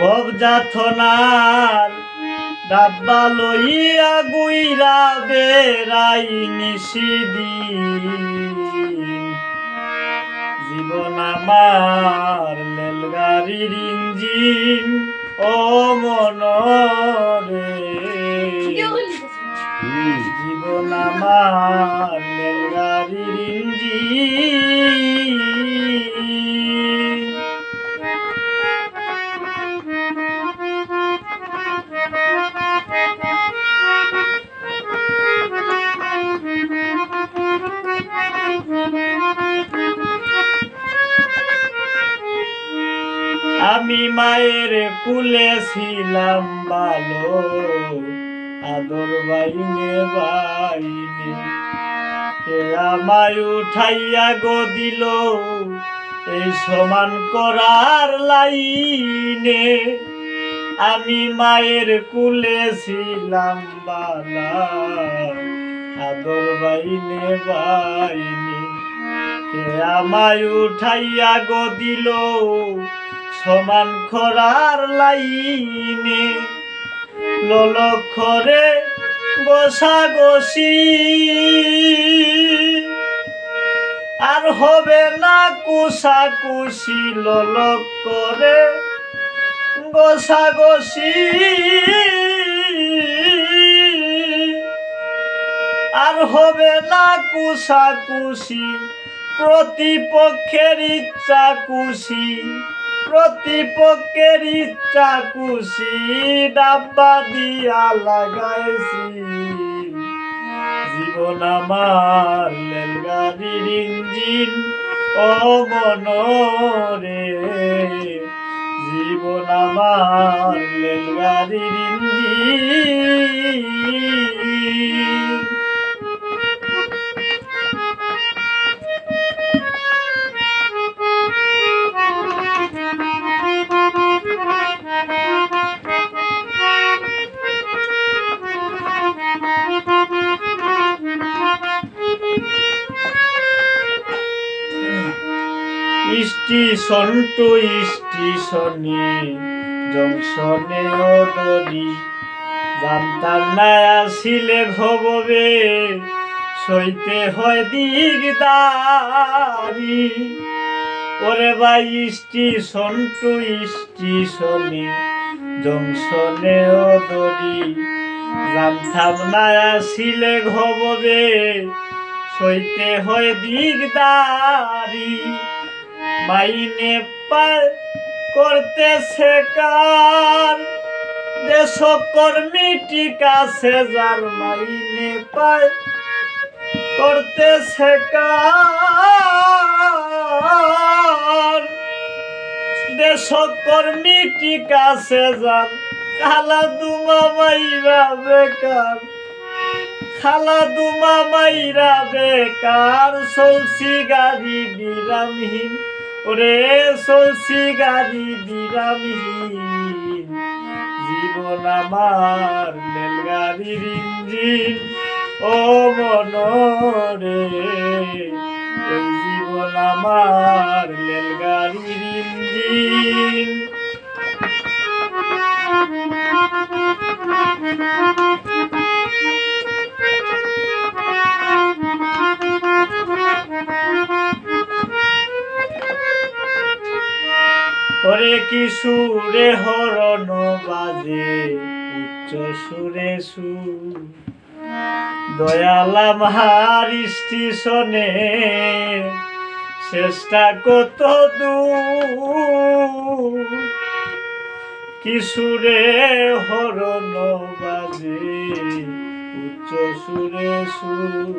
ভব যাতনার ডাব্বা লইয়া গুইরা বেড়াই নিশিদিন। জীবন আমার রেলগাড়ির ইঞ্জিন ও মনরে, জীবন আমার রেলগাড়ির ইঞ্জিন। আমি মায়ের কুলে ছিলাম ভালো, আদর বাইনে বাইনে কে আমায় উঠাইয়া গো দিল এই সমান করার লাইনে। আমি মায়ের কুলে ছিলাম বালা, আদর বাইনে বাইনে কে আমায় উঠাইয়া গো দিল সমান খরার লাইনে। ললক্ষরে গোসাগোসি আর হবে না কুসাকুসি, ললক্ষরে গোসাগোসি আর হবে না কুসাকুসি। প্রতিপক্ষের ইচ্ছা খুশি, প্রতিপক্ষের ইচ্ছা খুশি ডাব্বা দিয়া লাগাইছি। জীবন আমার রেলগাড়ির ইঞ্জিন ও মনরে, জীবন আমার রেলগাড়ির ইঞ্জিন। স্টেশন টু স্টেশনে জংশনে ওদরি, জানতাম না আসিলে ভববে সইতে হয় দিগদারি। ওরে ভাই স্টেশন টু স্টেশনে জংশনে ওদরি, জানতাম না আসিলে ভববে সইতে হয় দিগদারি। মাইনে পার করতেছে কার দেশকর্মী টিকাছে যার, মাইনে পার করতেছে কার দেশকর্মী টিকাছে যার। খালা দুমা মাইরা বেকার, খালা দুমা মাইরা বেকার চলছি গাড়ি বিরামহীন। ওরে চলছি গাড়ি বিরামহীন, জীবন আমার রেলগাড়ির ইঞ্জিন ও মনরে, এই জীবন আমার রেলগাড়ির ইঞ্জিন। ওরে কি সুরে হরণ বাজে উচ্চ সুরে সুর, দয়ালাম হার স্টেশনে চেষ্টা কত দূর। কি সুরে হরণ বাজে উচ্চ সুরে সুর,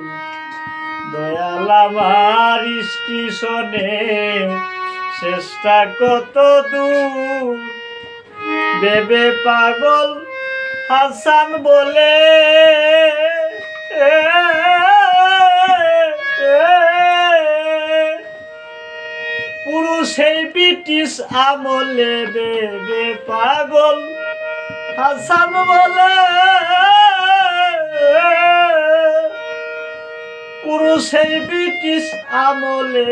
দয়ালাম হার স্টেশনে চেষ্টা কত দূর। বেবে পাগল হাসান বলে পুরুষ এই ব্রিটিশ আমলে, বেবে পাগল হাসান বলে পুরুষ এই ব্রিটিশ আমলে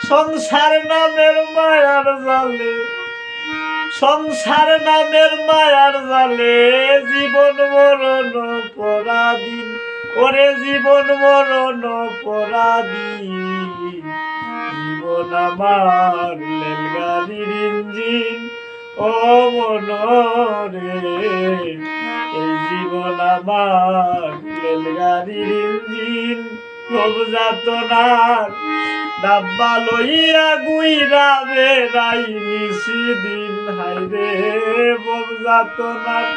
সংসার নামের মায়ার জালে, সংসার নামের মায়ার জালে জীবন মরণ পরাধীন, ওরে জীবন মরণ পরাধীন। জীবন আমার রেলগাড়ির ইঞ্জিন, ও মনরে এই জীবন আমার রেলগাড়ির ইঞ্জিন। ভব যাতনার ডাব্বা লইয়া গুইরা বেড়াই নিশিদিন, হাইরে ভব যাতনার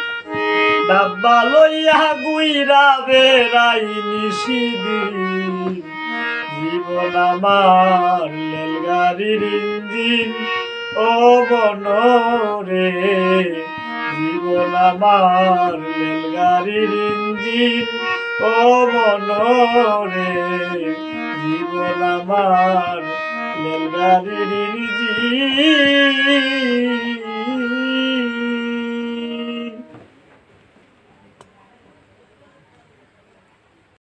ডাব্বা লইয়া গুইরা বেড়াই নিশিদিন। জীবন আমার রেলগাড়ির ইঞ্জিন, ও মনরে জীবন আমার রেলগাড়ির ইঞ্জিন, ও মনরে জীবন আমার রেলগাড়ির ইঞ্জিন।